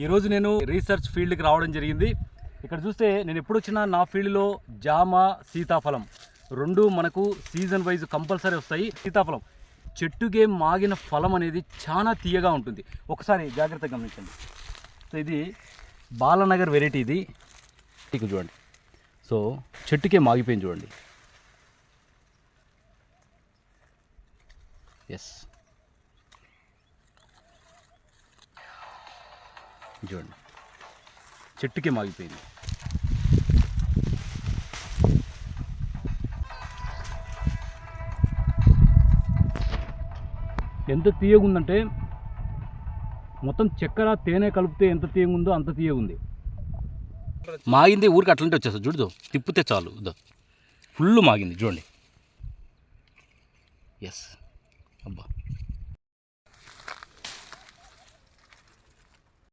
ఈరోజు నేను రీసెర్చ్ ఫీల్డ్కి రావడం జరిగింది. ఇక్కడ చూస్తే నేను ఎప్పుడు వచ్చినా నా ఫీల్డ్లో జామ, సీతాఫలం రెండు మనకు సీజన్ వైజ్ కంపల్సరీ వస్తాయి. సీతాఫలం చెట్టుకే మాగిన ఫలం అనేది చాలా తీయగా ఉంటుంది. ఒకసారి జాగ్రత్తగా గమనించండి. సో ఇది బాలనగర్ వెరైటీ, ఇది ఇక చూడండి. సో చెట్టుకే మాగిపోయింది చూడండి. ఎస్, చూడండి చెట్టుకే మాగిపోయింది. ఎంత తీయగా ఉందంటే మొత్తం చక్కెర తేనె కలిపితే ఎంత తీయగా ఉందో అంత తీయగా ఉంది. మాగింది ఊరికి అట్లంటే వచ్చేస్తుంది. చూడదు, తిప్పితే చాలు ఫుల్ మాగింది చూడండి. ఎస్, అబ్బా.